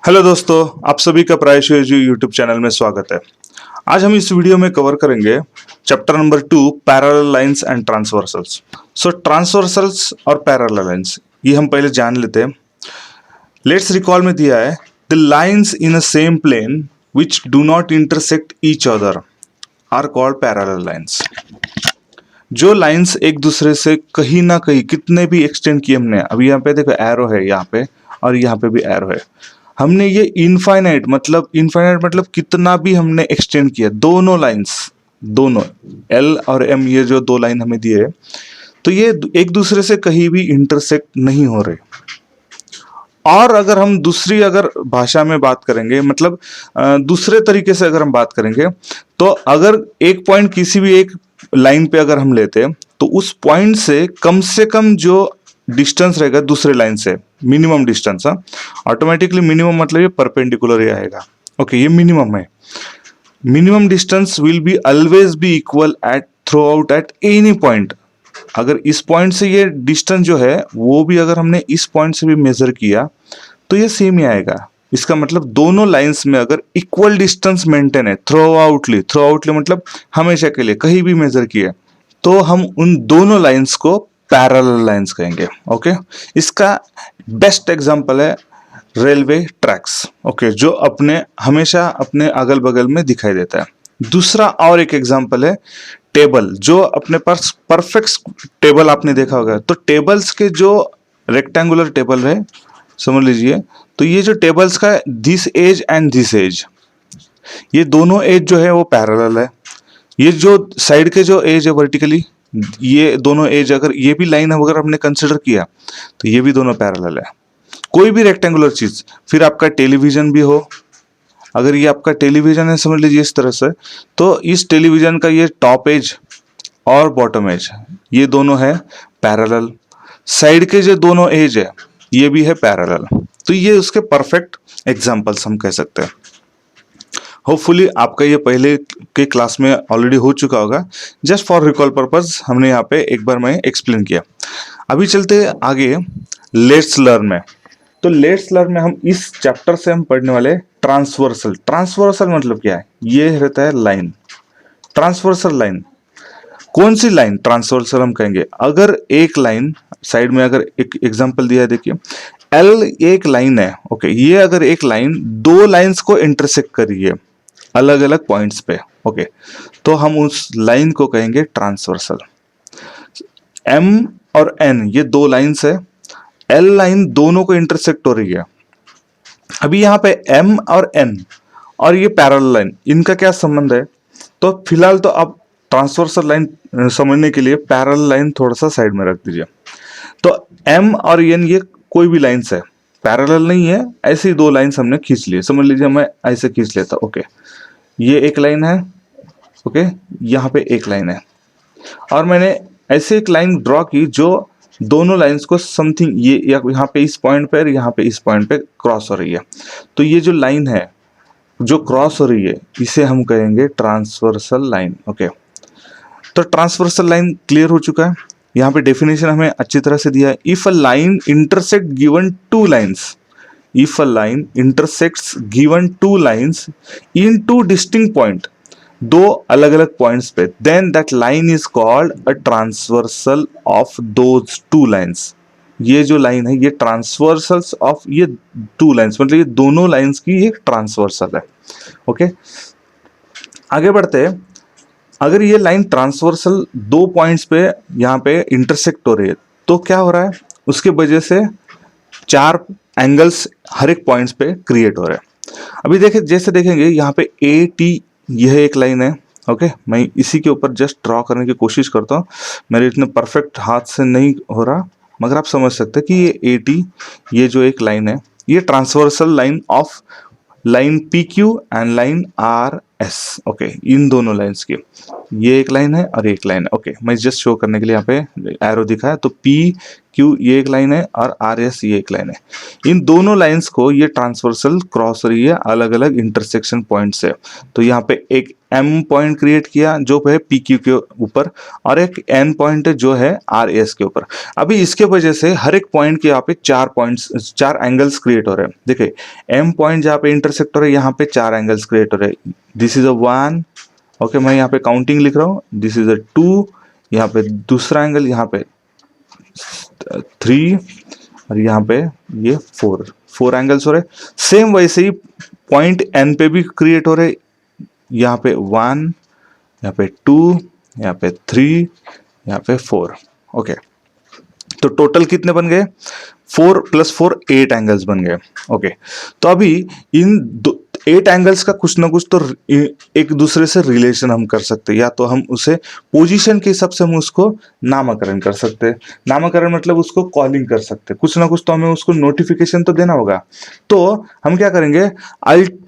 Hello दोस्तों, आप सभी का प्रायशः यूट्यूब चैनल में स्वागत है। आज हम इस वीडियो में कवर करेंगे chapter number 2 parallel lines and transversals. So transversals और पैरेलल लाइंस ये हम पहले जान लेते हैं। लेट्स रिकॉल में दिया है the lines in a same plane which do not intersect each other are called parallel lines. जो लाइंस एक दूसरे से कहीं ना कहीं कितने भी एक्सटेंड किए हमने, अभी यहाँ पे देखो एरो है यहाँ पे और यहाँ पे भी एरो है, हमने ये इनफाइनाइट मतलब कितना भी हमने एक्सटेंड किया, दोनों लाइंस, दोनों एल और एम, ये जो दो लाइन हमें दिए तो ये एक दूसरे से कहीं भी इंटरसेक्ट नहीं हो रहे। और अगर हम दूसरी अगर भाषा में बात करेंगे, मतलब दूसरे तरीके से अगर हम बात करेंगे, तो अगर एक पॉइंट किसी भी एक लाइन पे अगर हम लेते हैं तो उस पॉइंट से कम जो डिस्टेंस रहेगा दूसरे लाइन से, मिनिमम डिस्टेंस, ऑटोमेटिकली मिनिमम मतलब ये परपेंडिकुलर ही आएगा। ओके, ये मिनिमम है। Minimum distance will be always be equal at throughout at any point. अगर इस पॉइंट से ये डिस्टेंस जो है वो भी अगर हमने इस पॉइंट से भी मेजर किया तो ये सेम ही आएगा। इसका मतलब दोनों लाइंस में अगर इक्वल डिस्टेंस मेंटेन है थ्रू आउटली मतलब हमेशा के लिए कहीं भी मेजर किए, तो हम उन दोनों लाइंस को पैरेलल लाइंस कहेंगे। ओके, इसका बेस्ट एग्जांपल है रेलवे ट्रैक्स। ओके, जो अपने हमेशा अपने अगल बगल में दिखाई देता है। दूसरा और एक एग्जांपल है टेबल, जो अपने पास परफेक्ट टेबल आपने देखा होगा। तो टेबल्स के जो रेक्टेंगुलर टेबल है, समझ लीजिए, तो ये जो टेबल्स का this edge and this edge, ये दोनों एज जो है वो पैरेलल है। ये जो साइड के जो एज है वर्टिकली, ये दोनों एज अगर ये भी लाइन अगर हमने कंसिडर किया तो ये भी दोनों पैरेलल है। कोई भी रेक्टेंगुलर चीज, फिर आपका टेलीविजन भी हो, अगर ये आपका टेलीविजन है समझ लीजिए इस तरह से, तो इस टेलीविजन का ये टॉप एज और बॉटम एज ये दोनों है पैरेलल। साइड के जो दोनों एज है ये भी है पैरेलल। तो ये उसके परफेक्ट एग्जांपल्स हम कह सकते हैं। होपफुली आपका ये पहले के क्लास में ऑलरेडी हो चुका होगा। जस्ट फॉर रिकॉल पर्पस हमने यहाँ पे एक बार मैं एक्सप्लेन किया। अभी चलते आगे लेट्स लर्न में। तो लेट्स लर्न में हम इस चैप्टर से हम पढ़ने वाले ट्रांसवर्सल। ट्रांसवर्सल मतलब क्या है? ये रहता है लाइन, ट्रांसवर्सल लाइन। कौन सी लाइन ट्रांसवर्सल हम कहेंगे? अगर एक लाइन साइड में, अगर एक एग्जांपल दिया है, देखिए एल एक लाइन है। ओके, ये अगर एक लाइन दो लाइंस को इंटरसेक्ट कर रही है अलग अलग पॉइंट्स पे, ओके, तो हम उस लाइन को कहेंगे ट्रांसवर्सल। एम और एन ये दो लाइंस है, एल लाइन दोनों को इंटरसेक्ट हो रही है। अभी यहाँ पे एम और एन और ये पैरेलल लाइन, इनका क्या संबंध है? तो फिलहाल तो आप ट्रांसवर्सल लाइन समझने के लिए पैरेलल लाइन थोड़ा सा साइड में रख दीजिए। तो एम और एन ये कोई भी लाइंस है, पैरेलल नहीं है, ऐसे ही दो लाइंस हमने खींच लिए। समझ लीजिए मैं ऐसे खींच लेता, ओके, ये एक लाइन है, ओके, यहाँ पे एक लाइन है, और मैंने ऐसे एक लाइन ड्रॉ की जो दोनों लाइंस को समथिंग ये यहाँ पे इस पॉइंट पे और यहाँ पे इस पॉइंट पे क्रॉस हो रही है। तो ये जो लाइन है जो क्रॉस हो रही है इसे हम कहेंगे ट्रांसवर्सल लाइन। ओके, तो ट्रांसवर्सल लाइन क्लियर हो चुका है। यहाँ पे डेफिनेशन हमें अच्छी तरह से दिया है। If a line intersect given two lines, if a line intersects given two lines in two distinct point, दो अलग अलग पॉइंट्स पे, then that line is called a transversal of those two lines. ये जो लाइन है ये transversals of ये two lines, मतलब ये दोनों लाइंस की ये ट्रांसवर्सल है। ओके, आगे बढ़ते हैं। अगर ये लाइन ट्रांसवर्सल दो पॉइंट्स पे यहाँ पे इंटरसेक्ट हो रही है तो क्या हो रहा है? उसके वजह से चार एंगल्स हर एक पॉइंट्स पे क्रिएट हो रहे हैं। अभी देखें, जैसे देखेंगे यहाँ पे ए टी यह एक लाइन है। ओके, मैं इसी के ऊपर जस्ट ड्रॉ करने की कोशिश करता हूँ, मेरे इतने परफेक्ट हाथ से नहीं हो रहा, मगर आप समझ सकते हैं कि ये ए टी ये जो एक लाइन है ये transversal line of line P Q and line R S. Okay, इन दोनों लाइंस की ये एक लाइन है और एक लाइन है। ओके, मैं जस्ट शो करने के लिए यहाँ पे एरो दिखा है, तो पी क्यू ये एक लाइन है और आर एस ये एक लाइन है। इन दोनों लाइंस को ये ट्रांसवर्सल क्रॉस रही है अलग अलग इंटरसेक्शन पॉइंट से। तो यहाँ पे एक एम पॉइंट क्रिएट किया जो है पी क्यू के ऊपर, और एक एन पॉइंट है जो है आर एस के ऊपर। अभी इसके वजह से हर एक पॉइंट के यहाँ पे 4 पॉइंट्स, 4 एंगल्स क्रिएट हो रहे हैं। देखिए एम पॉइंट जहाँ पे इंटरसेक्ट हो रहा है यहाँ पे 4 एंगल्स क्रिएट हो रहे हैं। दिस इज अ 1, ओके मैं यहाँ पे काउंटिंग लिख रहा हूँ, दिस इज अ 2, यहाँ पे दूसरा एंगल, यहाँ पे 3, और यहाँ पे ये 4 एंगल्स हो रहे। सेम वैसे ही पॉइंट एन पे भी क्रिएट हो रहे, यहाँ पे 1, यहाँ पे 2, यहाँ पे 3, यहाँ पे 4। ओके तो टोटल कितने बन गए? 4 + 4 8 एंगल्स बन गए। ओके तो अभी इन 8 एंगल्स का कुछ ना कुछ तो एक दूसरे से रिलेशन हम कर सकते हैं, या तो हम उसे पोजीशन के हिसाब से हम उसको नामकरण कर सकते हैं। नामकरण मतलब उसको कॉलिंग कर सकते हैं, कुछ ना कुछ तो हमें उसको नोटिफिकेशन तो देना होगा। तो हम क्या करेंगे,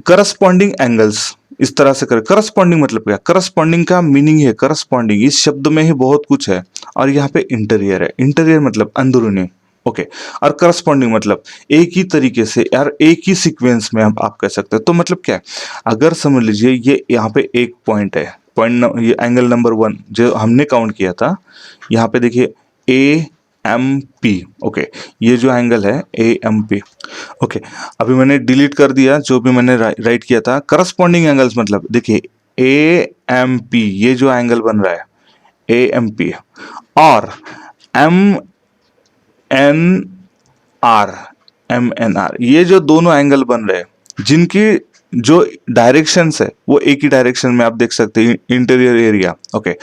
करस्पॉन्डिंग एंगल्स इस तरह से करें। करस्पॉन्डिंग मतलब क्या? करस्पॉन्डिंग का मीनिंग है, करस्पॉन्डिंग इस शब्द में ही बहुत कुछ है। और यहाँ पे इंटीरियर है, इंटीरियर मतलब अंदरूनी। ओके और करस्पॉन्डिंग मतलब एक ही तरीके से यार एक ही सीक्वेंस में आप कह सकते हैं। तो मतलब क्या है, अगर समझ लीजिए ये यहाँ पे एक पॉइंट है, ये एंगल नंबर 1 जो हमने काउंट किया था, यहाँ पे देखिए ए एम पी। ओके ये जो एंगल है ए एम पी। ओके अभी मैंने डिलीट कर दिया जो भी मैंने राइट किया था। करस्पॉन्डिंग एंगल्स मतलब देखिए ए एम पी ये जो एंगल बन रहा है ए एम पी, और एम एन आर ये जो दोनों एंगल बन रहे हैं जिनकी जो डायरेक्शंस है वो एक ही डायरेक्शन में आप देख सकते हैं, इंटीरियर एरिया। ओके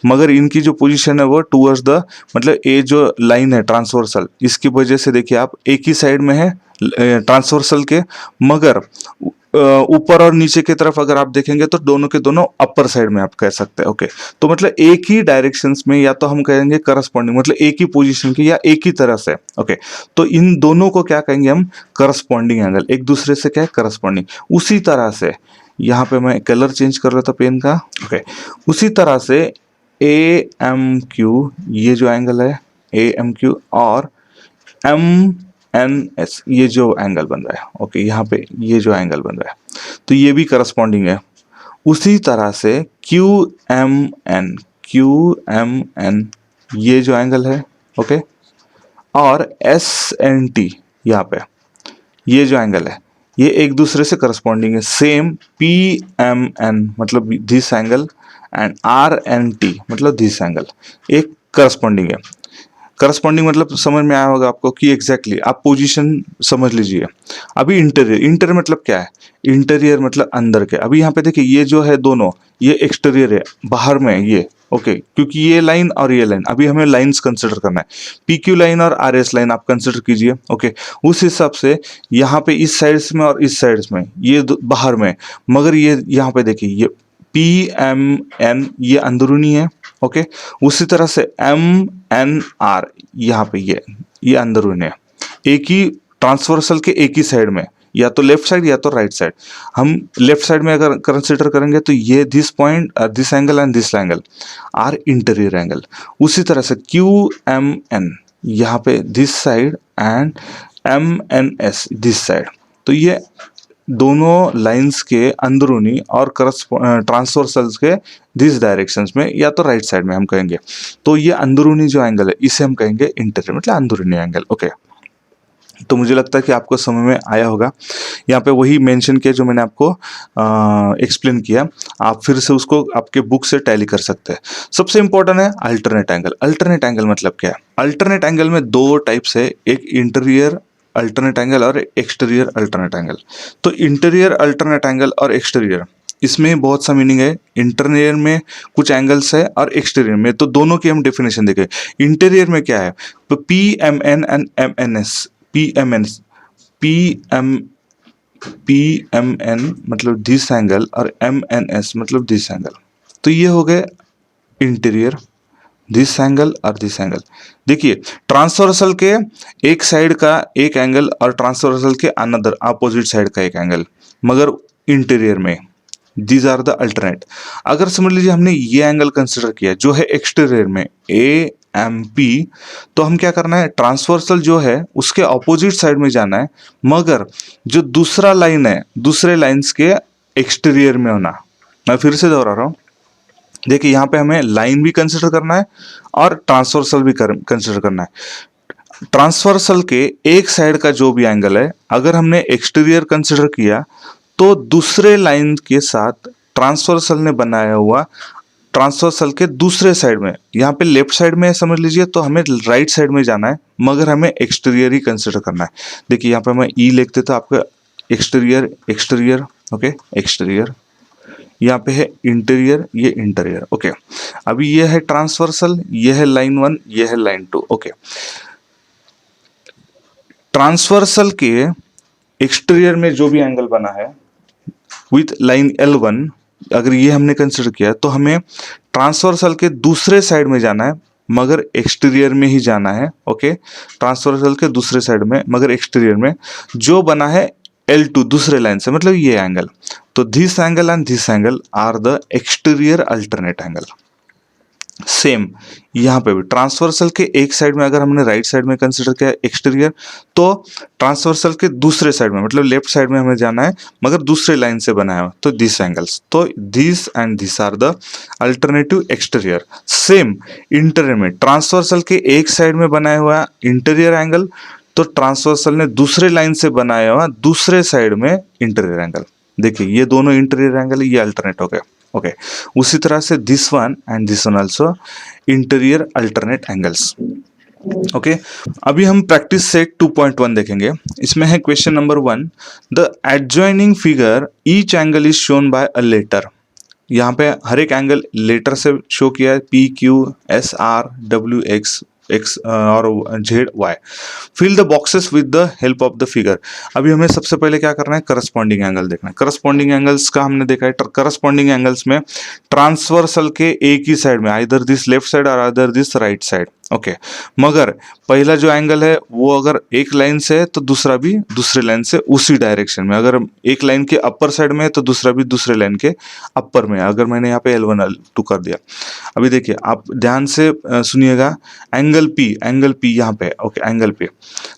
मगर इनकी जो पोजीशन है वो टूवर्ड्स द, मतलब ये जो लाइन है ट्रांसवर्सल, इसकी वजह से देखिए आप एक ही साइड में है ट्रांसवर्सल के, मगर ऊपर और नीचे की तरफ अगर आप देखेंगे तो दोनों के दोनों अपर साइड में आप कह सकते हैं। ओके तो मतलब एक ही डायरेक्शंस में, या तो हम कहेंगे करस्पॉन्डिंग मतलब एक ही पोजीशन की या एक ही तरह से। ओके तो इन दोनों को क्या कहेंगे हम? करस्पॉन्डिंग एंगल, एक दूसरे से क्या है करस्पॉन्डिंग। उसी तरह से यहाँ पे मैं कलर चेंज कर रहा था पेन का। ओके उसी तरह से ए एम क्यू ये जो एंगल है ए एम क्यू, और एम एन एस ये जो एंगल बन रहा है, ओके यहाँ पे ये जो एंगल बन रहा है तो ये भी करस्पॉन्डिंग है। उसी तरह से क्यू एम एन ये जो एंगल है, ओके, और एस एन टी यहाँ पे ये जो एंगल है ये एक दूसरे से करस्पॉन्डिंग है। सेम पी एम एन मतलब this angle, and R N T मतलब दिस एंगल एक करस्पॉन्डिंग है। करस्पॉन्डिंग मतलब समझ में आया होगा आपको कि एग्जैक्टली आप पोजीशन समझ लीजिए। अभी इंटीरियर मतलब क्या है? इंटीरियर मतलब अंदर के। अभी यहाँ पे देखिए ये जो है दोनों ये एक्सटीरियर है, बाहर में ये। ओके क्योंकि ये लाइन और ये लाइन, अभी हमें लाइंस कंसिडर करना है। पी क्यू लाइन और आर एस लाइन आप कंसिडर कीजिए। ओके उस हिसाब से यहाँ पे इस साइड्स में और इस साइड्स में ये बाहर में, मगर ये यहाँ पे देखिए ये पी एम एन ये अंदरूनी है। ओके उसी तरह से एम एन आर यहाँ पे ये अंदरूनी है, एक ही ट्रांसवर्सल के एक ही साइड में, या तो लेफ्ट साइड या तो राइट साइड। हम लेफ्ट साइड में अगर कंसिडर करेंगे तो ये this point this angle and this angle are interior angle. उसी तरह से क्यू एम एन यहाँ पे this side and M N S this side, तो ये दोनों लाइंस के अंदरूनी और ट्रांसवर्सल्स के दिस डायरेक्शंस में या तो राइट साइड में हम कहेंगे। तो ये अंदरूनी जो एंगल है इसे हम कहेंगे इंटीरियर मतलब अंदरूनी एंगल। ओके तो मुझे लगता है कि आपको समझ में आया होगा। यहाँ पे वही मेंशन किया जो मैंने आपको एक्सप्लेन किया, आप फिर से उसको आपके बुक से टैली कर सकते हैं। सबसे इंपॉर्टेंट है अल्टरनेट एंगल। अल्टरनेट एंगल मतलब क्या है? अल्टरनेट एंगल में 2 टाइप्स है, एक इंटीरियर अल्टरनेट एंगल और एक्सटीरियर अल्टरनेट एंगल। तो इंटीरियर अल्टरनेट एंगल और एक्सटीरियर इसमें बहुत सा मीनिंग है। इंटीरियर में कुछ एंगल्स है और एक्सटीरियर में, तो दोनों की हम डेफिनेशन देखें। इंटीरियर में क्या है? तो P M N and M N S, P M N मतलब दिस एंगल और एम एन एस मतलब दिस एंगल। तो ये हो गए इंटीरियर, दिस एंगल और दिस एंगल। देखिए ट्रांसवर्सल के एक साइड का एक एंगल और ट्रांसवर्सल के अनदर अपोजिट साइड का एक एंगल, मगर इंटीरियर में दीज आर द अल्टरनेट। अगर समझ लीजिए हमने ये एंगल कंसिडर किया जो है एक्सटीरियर में ए एम पी, तो हम क्या करना है, ट्रांसवर्सल जो है उसके ऑपोजिट साइड में जाना है, मगर जो दूसरा लाइन है दूसरे लाइंस के एक्सटीरियर में होना। मैं फिर से दोहरा रहा हूं, देखिए यहाँ पे हमें लाइन भी कंसिडर करना है और ट्रांसवर्सल भी कंसिडर करना है। ट्रांसवर्सल के एक साइड का जो भी एंगल है, अगर हमने एक्सटीरियर कंसिडर किया तो दूसरे लाइन के साथ ट्रांसवर्सल ने बनाया हुआ ट्रांसवर्सल के दूसरे साइड में, यहाँ पे लेफ्ट साइड में समझ लीजिए तो हमें राइट साइड में जाना है, मगर हमें एक्सटीरियर ही कंसिडर करना है। देखिए यहाँ पे मैं ई लिख देता हूं, आपका एक्सटीरियर एक्सटीरियर, ओके एक्सटीरियर, यहाँ पे है इंटीरियर, ये इंटीरियर, ओके। अभी ये है ट्रांसवर्सल, ये है लाइन 1, ये है लाइन 2, ओके। ट्रांसवर्सल के एक्सटीरियर में जो भी एंगल बना है विथ लाइन L1, अगर ये हमने कंसिडर किया तो हमें ट्रांसवर्सल के दूसरे साइड में जाना है, मगर एक्सटीरियर में ही जाना है, ओके। ट्रांसवर्सल के दूसरे साइड में मगर एक्सटीरियर में जो बना है L2 दूसरे लाइन से, मतलब ये एंगल। तो this angle and this angle are the exterior alternate angle. Same यहाँ पे भी ट्रांसवर्सल के एक साइड में अगर हमने राइट साइड में कंसिडर किया एक्सटीरियर, तो ट्रांसवर्सल के दूसरे साइड में मतलब लेफ्ट साइड में हमें जाना है, मगर दूसरे लाइन से बनाया हुआ, तो दिस एंगल्स, तो this and this are the alternative exterior. Same interior में ट्रांसवर्सल के एक साइड में बनाया हुआ इंटीरियर एंगल, तो ट्रांसवर्सल ने दूसरे लाइन से बनाया हुआ दूसरे साइड में इंटीरियर एंगल। देखिए ये दोनों इंटीरियर एंगल, ये अल्टरनेट हो गया, ओके। उसी तरह से this one and this one also interior alternate angles, okay. अभी हम प्रैक्टिस सेट 2.1 देखेंगे। इसमें है question number 1, the adjoining figure each angle is shown by a letter. यहाँ पे हर एक एंगल लेटर से शो किया है, P Q S R W X X और Z Y. Fill the boxes with the help of the figure. अभी हमें सबसे पहले क्या करना है, करस्पॉन्डिंग एंगल देखना है। करस्पॉन्डिंग एंगल्स का हमने देखा है, करस्पॉन्डिंग एंगल्स में ट्रांसवर्सल के एक ही साइड में, आइदर दिस लेफ्ट साइड और either this right side, okay. मगर पहला जो एंगल है वो अगर एक लाइन से है तो दूसरा भी दूसरे लाइन से उसी डायरेक्शन में, अगर एक लाइन के अपर साइड में है तो दूसरा भी दूसरे लाइन के अपर में। अगर मैंने यहाँ पे L1 L2 कर दिया, अभी देखिए आप ध्यान से सुनिएगा, एंगल P यहाँ पे, ओके एंगल P।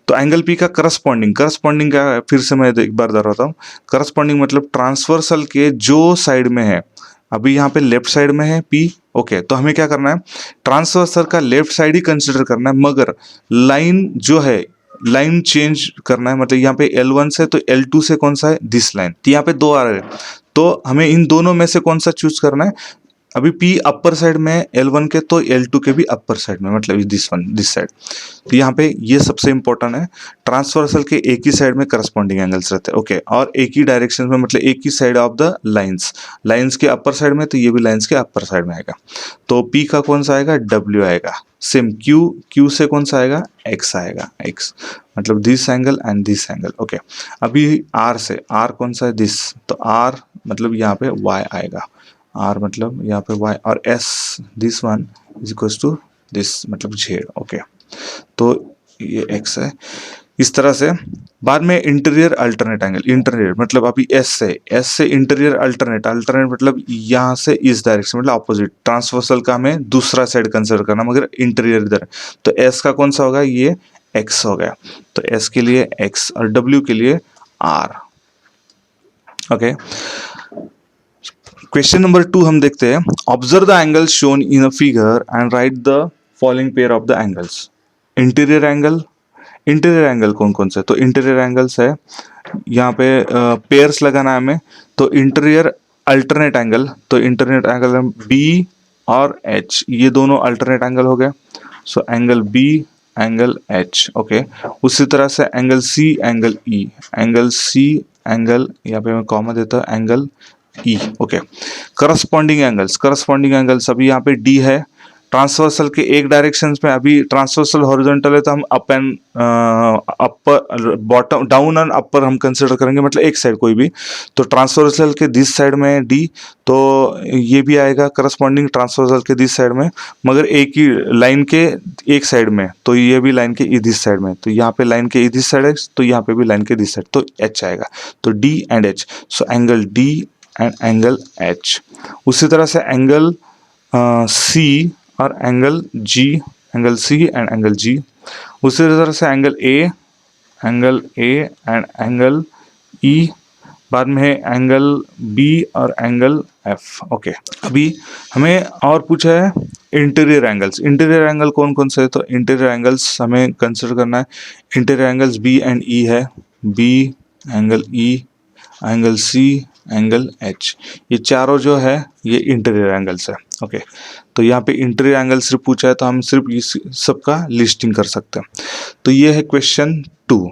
तो एंगल P का करस्पॉन्डिंग का फिर से मैं एक बार दोहराता हूँ। करस्पॉन्डिंग मतलब ट्रांसवर्सल के जो साइड में है, अभी यहाँ पे लेफ्ट साइड में है P, ओके। तो हमें क्या करना है, ट्रांसवर्सल का लेफ्ट साइड ही कंसिडर करना है, मगर लाइन जो है लाइन चेंज करना है। मतलब यहाँ पे L1 से तो L2 से कौन सा है, दिस लाइन, तो यहाँ पे दो आ रहे हैं, तो हमें इन दोनों में से कौन सा चूज करना है। अभी P अपर साइड में है L1 के, तो L2 के भी अपर साइड में, मतलब दिस वन दिस साइड। तो यहाँ पे ये सबसे इंपॉर्टेंट है, ट्रांसवर्सल के एक ही साइड में करस्पॉन्डिंग एंगल्स रहते हैं, ओके। और एक ही डायरेक्शन में, मतलब एक ही साइड ऑफ द लाइंस के अपर साइड में, तो ये भी लाइंस के अपर साइड में आएगा। तो P का कौन सा आएगा, W आएगा। सेम Q से कौन सा आएगा, X आएगा, X मतलब this angle and this angle, okay. अभी R से, R कौन सा है, दिस, तो R मतलब यहाँ पे Y आएगा, R मतलब यहाँ पे Y, और S this one is equal to this मतलब Z, ओके। तो ये X है। इस तरह से बाद में इंटीरियर अल्टरनेट एंगल, इंटीरियर मतलब अभी S से इंटीरियर अल्टरनेट मतलब यहाँ से इस डायरेक्शन, मतलब ऑपोजिट। ट्रांसवर्सल का हमें दूसरा साइड कंसिडर करना, मगर इंटीरियर इधर, तो S का कौन सा होगा, ये X हो गया। तो S के लिए X और W के लिए R, ओके। क्वेश्चन नंबर 2 हम देखते हैं, observe the angles shown in a figure and right the following pair of the angles. Interior angle कौन कौन से, तो इंटीरियर एंगल्स है, यहाँ पे पेयर्स लगाना है हमें। तो इंटीरियर अल्टरनेट एंगल, तो इंटरनेट एंगल B और H, ये दोनों अल्टरनेट एंगल हो गए। So angle B angle H, okay. उसी तरह से एंगल C एंगल E, यहाँ पे मैं कॉमा देता हूँ, angle E, okay. Corresponding angles अभी यहाँ पे D है, ट्रांसवर्सल के एक डायरेक्शन में। अभी ट्रांसवर्सल हॉरिजॉन्टल है तो हम up and upper, bottom, down and upper हम कंसिडर करेंगे, मतलब एक साइड कोई भी। तो ट्रांसवर्सल के दिस साइड में D, तो ये भी आएगा करस्पॉन्डिंग ट्रांसवर्सल के दिस साइड में, मगर एक ही लाइन के एक साइड में, तो ये भी लाइन के दिस साइड में। तो यहाँ पे लाइन के दिस साइड है, तो यहाँ पे भी लाइन के दिस साइड, तो H आएगा। तो D and H, so angle D and angle H. उसी तरह से एंगल सी और angle G, angle C and angle G. उसी तरह से angle A and angle E, बाद में है एंगल बी और एंगल एफ। ओके, अभी हमें और पूछा है इंटीरियर एंगल्स। इंटीरियर एंगल कौन कौन से है, तो इंटीरियर एंगल्स हमें कंसिडर करना है। Interior angles B and E है, B, angle E, angle C, angle H. ये चारों जो है ये इंटीरियर एंगल्स है। ओके, तो यहाँ पे इंटीरियर एंगल सिर्फ पूछा है तो हम सिर्फ इस सबका लिस्टिंग कर सकते हैं। तो ये है क्वेश्चन 2।